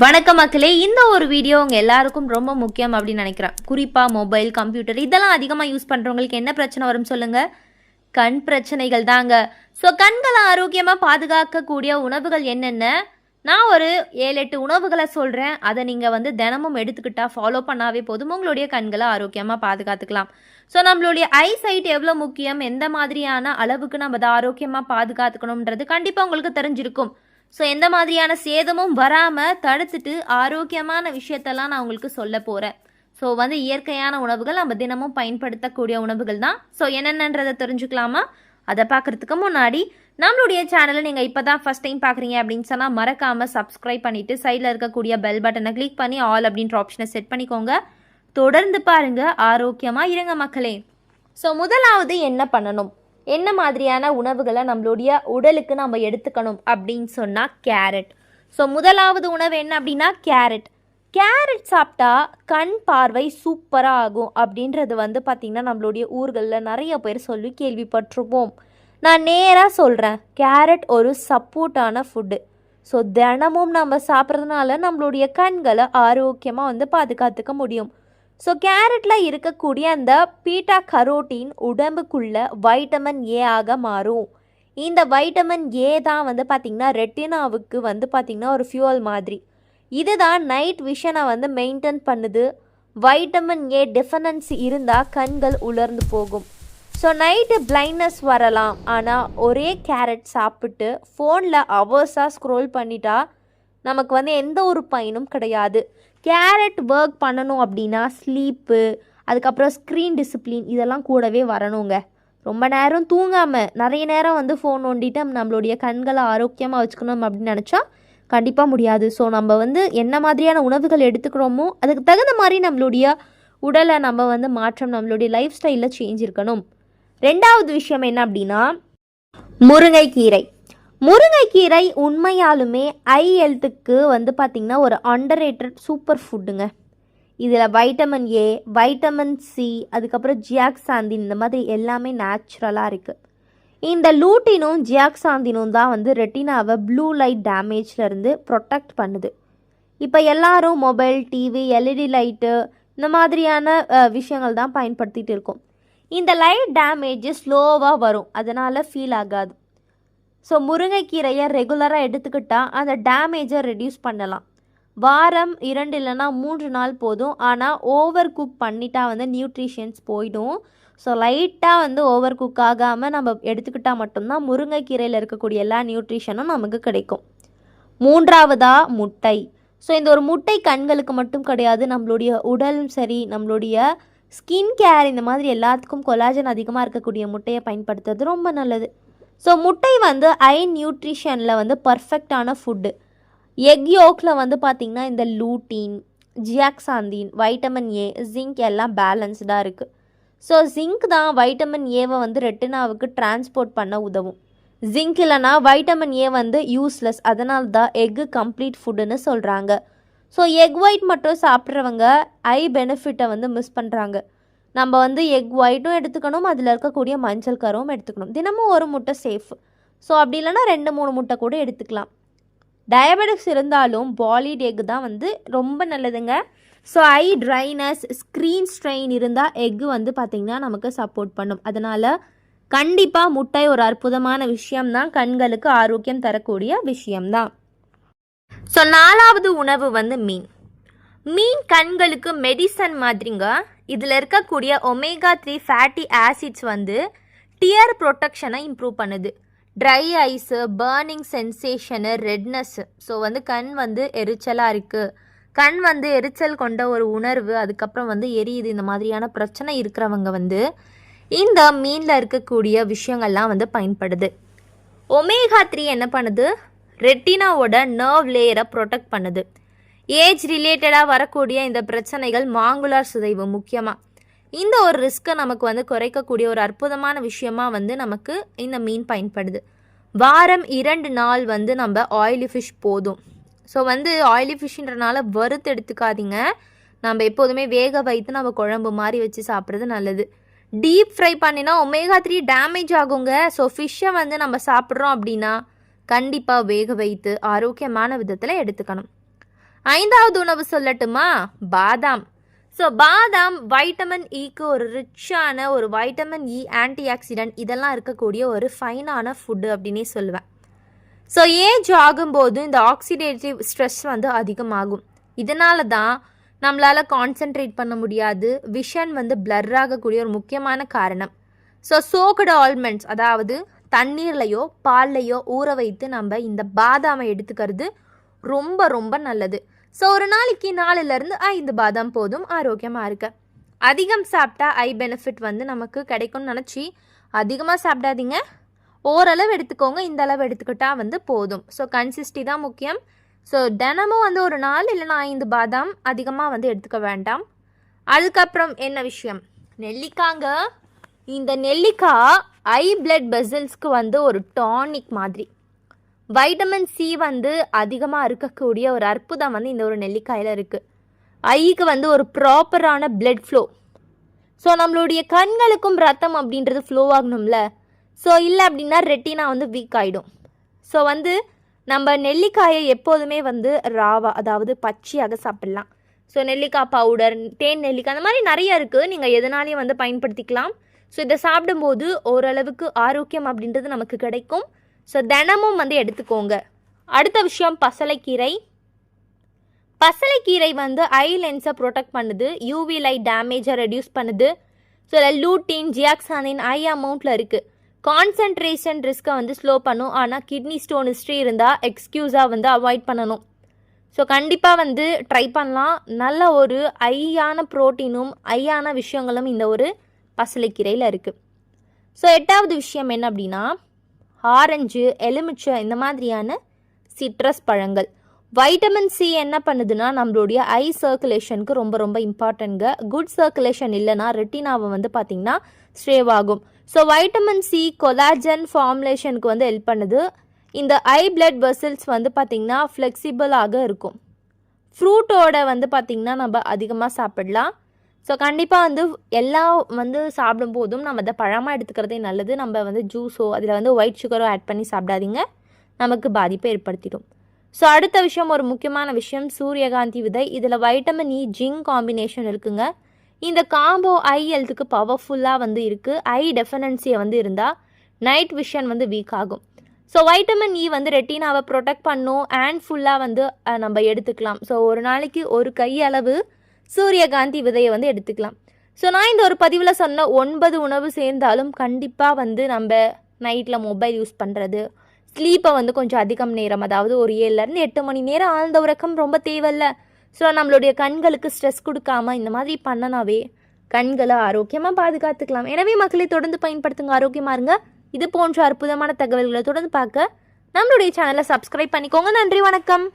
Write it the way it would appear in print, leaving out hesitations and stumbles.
வணக்கம் மக்களே, இந்த ஒரு வீடியோ உங்கள் எல்லாருக்கும் ரொம்ப முக்கியம் அப்படின்னு நினைக்கிறேன். குறிப்பாக மொபைல், கம்ப்யூட்டர் இதெல்லாம் அதிகமாக யூஸ் பண்ணுறவங்களுக்கு என்ன பிரச்சனை வரும் சொல்லுங்கள்? கண் பிரச்சனைகள் தாங்க. ஸோ கண்களை ஆரோக்கியமாக பாதுகாக்கக்கூடிய உணவுகள் என்னென்ன? நான் ஒரு 7-8 உணவுகளை சொல்கிறேன். அதை நீங்கள் தினமும் எடுத்துக்கிட்டால் ஃபாலோ பண்ணாவே போதும், உங்களுடைய கண்களை ஆரோக்கியமாக பாதுகாத்துக்கலாம். ஸோ நம்மளுடைய ஐசைட் எவ்வளோ முக்கியம், எந்த மாதிரியான அளவுக்கு நம்ம அதை ஆரோக்கியமாக பாதுகாத்துக்கணுன்றது கண்டிப்பாக உங்களுக்கு தெரிஞ்சிருக்கும். ஸோ எந்த மாதிரியான சேதமும் வராமல் தடுத்துட்டு ஆரோக்கியமான விஷயத்தெல்லாம் நான் உங்களுக்கு சொல்ல போகிறேன். ஸோ இயற்கையான உணவுகள் நம்ம தினமும் பயன்படுத்தக்கூடிய உணவுகள் தான். ஸோ என்னென்னன்றதை தெரிஞ்சுக்கலாமா? அதை பார்க்குறதுக்கு முன்னாடி நம்மளுடைய சேனலை நீங்கள் இப்போ தான் ஃபஸ்ட் டைம் பார்க்குறீங்க அப்படின்னு சொன்னால் மறக்காமல் சப்ஸ்கிரைப் பண்ணிவிட்டு சைடில் இருக்கக்கூடிய பெல் பட்டனை கிளிக் பண்ணி ஆல் அப்படின்ற ஆப்ஷனை செட் பண்ணிக்கோங்க. தொடர்ந்து பாருங்கள், ஆரோக்கியமாக இருங்க மக்களே. ஸோ முதலாவது என்ன பண்ணணும், என்ன மாதிரியான உணவுகளை நம்மளுடைய உடலுக்கு நம்ம எடுத்துக்கணும் அப்படின்னு சொன்னால் கேரட். ஸோ முதலாவது உணவு என்ன அப்படின்னா கேரட். கேரட் சாப்பிட்டா கண் பார்வை சூப்பராக ஆகும் அப்படின்றது பார்த்திங்கன்னா நம்மளுடைய ஊர்களில் நிறைய பேர் சொல்லி கேள்விப்பட்டிருப்போம். நான் நேராக சொல்கிறேன், கேரட் ஒரு சப்போர்ட்டான ஃபுட்டு. ஸோ தினமும் நம்ம சாப்பிட்றதுனால நம்மளுடைய கண்களை ஆரோக்கியமாக பாதுகாத்துக்க முடியும். ஸோ கேரட்டில் இருக்கக்கூடிய அந்த பீட்டா கரோட்டின் உடம்புக்குள்ள வைட்டமின் ஏ ஆக மாறும். இந்த வைட்டமின் ஏ தான் பார்த்திங்கன்னா ரெட்டினாவுக்கு பார்த்திங்கன்னா ஒரு ஃபியூவல் மாதிரி. இதுதான் நைட் விஷனை மெயின்டைன் பண்ணுது. வைட்டமின் ஏ டெஃபினன்சி இருந்தால் கண்கள் உலர்ந்து போகும். ஸோ நைட்டு பிளைண்ட்னஸ் வரலாம், ஆனால் ஒரே கேரட் சாப்பிட்டு ஃபோனில் அவர்ஸாக ஸ்க்ரோல் பண்ணிட்டா நமக்கு எந்த ஒரு பயனும் கிடையாது. கேரட் ஒர்க் பண்ணணும் அப்படின்னா ஸ்லீப்பு, அதுக்கப்புறம் ஸ்க்ரீன் டிசிப்ளின் இதெல்லாம் கூடவே வரணுங்க. ரொம்ப நேரம் தூங்காமல் நிறைய நேரம் ஃபோன் நோண்டிட்டு நம்மளுடைய கண்களை ஆரோக்கியமாக வச்சுக்கணும் அப்படின்னு நினச்சா கண்டிப்பாக முடியாது. ஸோ நம்ம என்ன மாதிரியான உணவுகள் எடுத்துக்கிறோமோ அதுக்கு தகுந்த மாதிரி நம்மளுடைய உடலை நம்ம மாற்றம், நம்மளுடைய லைஃப் ஸ்டைலில் சேஞ்ச் இருக்கணும். ரெண்டாவது விஷயம் என்ன அப்படின்னா முருங்கைக்கீரை. முருங்கைக்கீரை உண்மையாலுமே ஐ ஹெல்த்துக்கு பார்த்திங்கன்னா ஒரு அண்டர்ரேட்டட் சூப்பர் ஃபுட்டுங்க. இதில் வைட்டமின் ஏ, வைட்டமின் சி, அதுக்கப்புறம் ஜியாக்சாந்தின் இந்த மாதிரி எல்லாமே நேச்சுரலாக இருக்குது. இந்த லூட்டினும் ஜியாக்சாந்தினும் தான் ரெட்டினாவை ப்ளூ லைட் டேமேஜ்லேருந்து ப்ரொடெக்ட் பண்ணுது. இப்போ எல்லாரும் மொபைல், டிவி, எல்இடி லைட்டு இந்த மாதிரியான விஷயங்கள் தான் பயன்படுத்திகிட்டு இருக்கோம். இந்த லைட் டேமேஜ் ஸ்லோவாக வரும், அதனால் ஃபீல் ஆகாது. ஸோ முருங்கைக்கீரையை ரெகுலராக எடுத்துக்கிட்டால் அந்த டேமேஜை ரெடியூஸ் பண்ணலாம். வாரம் 2 இல்லைனா 3 நாள் போதும். ஆனால் ஓவர் குக் பண்ணிட்டா நியூட்ரிஷன்ஸ் போயிடும். ஸோ லைட்டாக ஓவர் குக் ஆகாமல் நம்ம எடுத்துக்கிட்டால் மட்டும்தான் முருங்கைக்கீரையில் இருக்கக்கூடிய எல்லா நியூட்ரிஷனும் நமக்கு கிடைக்கும். மூன்றாவதாக முட்டை. ஸோ இந்த ஒரு முட்டை கண்களுக்கு மட்டும் கிடையாது, நம்மளுடைய உடலும் சரி, நம்மளுடைய ஸ்கின் கேர் இந்த மாதிரி எல்லாத்துக்கும் கொலாஜன் அதிகமாக இருக்கக்கூடிய முட்டையை பயன்படுத்துறது ரொம்ப நல்லது. ஸோ முட்டை ஐ நியூட்ரிஷனில் பர்ஃபெக்டான ஃபுட்டு. எக் யோக்கில் பார்த்திங்கன்னா இந்த லூட்டின், ஜியாக்சாந்தின், வைட்டமின் ஏ, ஜிங்க் எல்லாம் பேலன்ஸ்டாக இருக்குது. ஸோ ஜிங்க் தான் வைட்டமின் ஏவை ரெட்டினாவுக்கு டிரான்ஸ்போர்ட் பண்ண உதவும். ஜிங்க் இல்லைனா வைட்டமின் ஏ யூஸ்லெஸ். அதனால தான் எக்கு கம்ப்ளீட் ஃபுட்டுன்னு சொல்கிறாங்க. ஸோ எக் ஒயிட் மட்டும் சாப்பிட்றவங்க ஐ பெனிஃபிட்டை மிஸ் பண்ணுறாங்க. நம்ம எக் ஒயிட்டும் எடுத்துக்கணும், அதில் இருக்கக்கூடிய மஞ்சள் கருவும் எடுத்துக்கணும். தினமும் ஒரு முட்டை சேஃப். ஸோ அப்படி இல்லைனா 2-3 முட்டை கூட எடுத்துக்கலாம். டயபெட்டிக்ஸ் இருந்தாலும் பாலிட் எக் தான் ரொம்ப நல்லதுங்க. So I dryness, screen strain இருந்தால் எக்கு பார்த்திங்கன்னா நமக்கு சப்போர்ட் பண்ணும். அதனால் கண்டிப்பாக முட்டை ஒரு அற்புதமான விஷயம்தான், கண்களுக்கு ஆரோக்கியம் தரக்கூடிய விஷயம்தான். ஸோ 4வது உணவு மீன். மீன் கண்களுக்கு மெடிசன் மாதிரிங்க. இதில் இருக்கக்கூடிய ஒமேகா 3 ஃபேட்டி ஆசிட்ஸ் டியர் ப்ரொடெக்ஷனை இம்ப்ரூவ் பண்ணுது. Dry eyes, burning sensation, redness. So கண் எரிச்சலாக இருக்குது, கண் எரிச்சல் கொண்ட ஒரு உணர்வு, அதுக்கப்புறம் எரியுது, இந்த மாதிரியான பிரச்சனை இருக்கிறவங்க இந்த மீனில் இருக்கக்கூடிய விஷயங்கள்லாம் பயன்படுது. ஒமேகா 3 என்ன பண்ணுது, ரெட்டினாவோட நர்வ் லேயரை ப்ரொடெக்ட் பண்ணுது. ஏஜ் ரிலேட்டடாக வரக்கூடிய இந்த பிரச்சனைகள், மாங்குலார் சிதைவு முக்கியமாக, இந்த ஒரு ரிஸ்க்கை நமக்கு குறைக்கக்கூடிய ஒரு அற்புதமான விஷயமாக நமக்கு இந்த மீன் பயன்படுது. வாரம் 2 நாள் நம்ம ஆயிலி ஃபிஷ் போதும். ஸோ ஆயிலி ஃபிஷ்ன்றனால வறுத்து எடுத்துக்காதீங்க. நம்ம எப்போதுமே வேக வைத்து நம்ம குழம்பு மாதிரி வச்சு சாப்பிட்றது நல்லது. டீப் ஃப்ரை பண்ணினா ஒமேகா 3 டேமேஜ் ஆகுங்க. ஸோ ஃபிஷ்ஷை நம்ம சாப்பிட்றோம் அப்படின்னா கண்டிப்பாக வேக வைத்து ஆரோக்கியமான விதத்தில் எடுத்துக்கணும். 5வது உணவு சொல்லட்டுமா? பாதாம். ஸோ பாதாம் வைட்டமின் இக்கு ஒரு ரிச்சான ஒரு வைட்டமின் இ ஆன்டி ஆக்சிடென்ட் இதெல்லாம் இருக்கக்கூடிய ஒரு ஃபைனான ஃபுட்டு அப்படின்னே சொல்லுவேன். ஸோ ஏஜ் ஆகும்போது இந்த ஆக்சிடேட்டிவ் ஸ்ட்ரெஸ் வந்து அதிகமாகும். இதனால தான் நம்மளால் கான்சென்ட்ரேட் பண்ண முடியாது, விஷன் வந்து பிளர் ஆகக்கூடிய ஒரு முக்கியமான காரணம். ஸோ சோக்டு ஆல்மண்ட்ஸ், அதாவது தண்ணீர்லையோ பால்லையோ ஊற வைத்து நம்ம இந்த பாதாமை எடுத்துக்கிறது ரொம்ப ரொம்ப நல்லது. ஸோ ஒரு நாளைக்கு 4லேருந்து 5 பாதாம் போதும் ஆரோக்கியமாக இருக்க. அதிகம் சாப்பிட்டா ஐ பெனிஃபிட் வந்து நமக்கு கிடைக்கும்னு நினச்சி அதிகமாக சாப்பிடாதீங்க, ஓரளவு எடுத்துக்கோங்க. இந்த அளவு எடுத்துக்கிட்டால் வந்து போதும். ஸோ கன்சிஸ்டி தான் முக்கியம். ஸோ தினமும் வந்து ஒரு 4 இல்லைனா 5 பாதாம் அதிகமாக வந்து எடுத்துக்க வேண்டாம். அதுக்கப்புறம் என்ன விஷயம், நெல்லிக்காங்க. இந்த நெல்லிக்காய் ஐ பிளட் வெசல்ஸ்க்கு வந்து ஒரு டானிக் மாதிரி. வைட்டமின் சி வந்து அதிகமாக இருக்கக்கூடிய ஒரு அற்புதம் வந்து இந்த ஒரு நெல்லிக்காயில் இருக்குது. ஐக்கு வந்து ஒரு ப்ராப்பரான பிளட் ஃப்ளோ. ஸோ நம்மளுடைய கண்களுக்கும் ரத்தம் அப்படின்றது ஃப்ளோ ஆகணும்ல. ஸோ இல்லை அப்படின்னா ரெட்டினா வந்து வீக் ஆகிடும். ஸோ வந்து நம்ம நெல்லிக்காயை எப்போதுமே வந்து ராவா, அதாவது பச்சையாக சாப்பிட்லாம். ஸோ நெல்லிக்காய் பவுடர், தேன் நெல்லிக்காய், அந்த மாதிரி நிறைய இருக்குது, நீங்கள் எதனாலையும் வந்து பயன்படுத்திக்கலாம். ஸோ இதை சாப்பிடும்போது ஓரளவுக்கு ஆரோக்கியம் அப்படின்றது நமக்கு கிடைக்கும். ஸோ தினமும் வந்து எடுத்துக்கோங்க. அடுத்த விஷயம் பசலைக்கீரை. பசலைக்கீரை வந்து ஐ லென்ஸை ப்ரொடெக்ட் பண்ணுது, யூவி லைட் டேமேஜை ரெடியூஸ் பண்ணுது. ஸோ இதில் லூட்டின், ஜியாக்சானின் ஐ அமௌண்ட்டில் இருக்குது. கான்சன்ட்ரேஷன் ரிஸ்க்கை வந்து ஸ்லோ பண்ணும். ஆனால் கிட்னி ஸ்டோன் ஹிஸ்ட்ரி இருந்தால் எக்ஸ்கியூஸாக வந்து அவாய்ட் பண்ணணும். ஸோ கண்டிப்பாக வந்து ட்ரை பண்ணலாம். நல்ல ஒரு ஐயான ப்ரோட்டீனும் ஐயான விஷயங்களும் இந்த ஒரு பசலைக்கீரையில் இருக்குது. ஸோ 8வது விஷயம் என்ன அப்படின்னா, ஆரஞ்சு, எலுமிச்சை, இந்த மாதிரியான சிட்ரஸ் பழங்கள். வைட்டமின் சி என்ன பண்ணுதுன்னா நம்மளுடைய ஐ சர்க்குலேஷனுக்கு ரொம்ப ரொம்ப இம்பார்ட்டன்ட்ங்க. குட் சர்க்குலேஷன் இல்லைனா ரெட்டினாவை வந்து பார்த்திங்கன்னா ஸ்ட்ரேவ் ஆகும். ஸோ வைட்டமின் சி கொலாஜன் ஃபார்முலேஷனுக்கு வந்து ஹெல்ப் பண்ணுது. இந்த ஐ பிளட் வெசல்ஸ் வந்து பார்த்திங்கன்னா ஃப்ளெக்சிபிளாக இருக்கும். ஃப்ரூட்டோட வந்து பார்த்திங்கன்னா நம்ம அதிகமாக சாப்பிடலாம். ஸோ கண்டிப்பாக வந்து எல்லாம் வந்து சாப்பிடும் போதும் நம்ம அதை பழமாக எடுத்துக்கிறதே நல்லது. நம்ம வந்து ஜூஸோ அதில் வந்து ஒயிட் சுகரோ ஆட் பண்ணி சாப்பிடாதீங்க, நமக்கு பாதிப்பை ஏற்படுத்திடும். ஸோ அடுத்த விஷயம், ஒரு முக்கியமான விஷயம், சூரியகாந்தி விதை. இதில் வைட்டமின் இ ஜிங்க் காம்பினேஷன் இருக்குங்க. இந்த காம்போ ஐ ஹெல்த்துக்கு பவர்ஃபுல்லாக வந்து இருக்குது. ஐ டெஃபினன்சியை வந்து இருந்தால் நைட் விஷன் வந்து வீக் ஆகும். ஸோ வைட்டமின் இ வந்து ரெட்டினாவை ப்ரொடெக்ட் பண்ணும் அண்ட் ஃபுல்லாக வந்து நம்ம எடுத்துக்கலாம். ஸோ ஒரு நாளைக்கு ஒரு கையளவு சூரியகாந்தி விதையை வந்து எடுத்துக்கலாம். ஸோ நான் இந்த ஒரு பதிவில் சொன்ன 9 உணவு சேர்ந்தாலும் கண்டிப்பாக வந்து நம்ம நைட்டில் மொபைல் யூஸ் பண்ணுறது, ஸ்லீப்பை வந்து கொஞ்சம் அதிகம் நேரம், அதாவது ஒரு 7லேருந்து 8 மணி நேரம் ஆழ்ந்த உறக்கம் ரொம்ப தேவையில்ல. ஸோ நம்மளுடைய கண்களுக்கு ஸ்ட்ரெஸ் கொடுக்காம இந்த மாதிரி பண்ணனாவே கண்களை ஆரோக்கியமாக பாதுகாத்துக்கலாம். எனவே மக்களை தொடர்ந்து பயன்படுத்துங்க, ஆரோக்கியமாக இருங்க. இது போன்ற அற்புதமான தகவல்களை தொடர்ந்து பார்க்க நம்மளுடைய சேனலை சப்ஸ்கிரைப் பண்ணிக்கோங்க. நன்றி, வணக்கம்.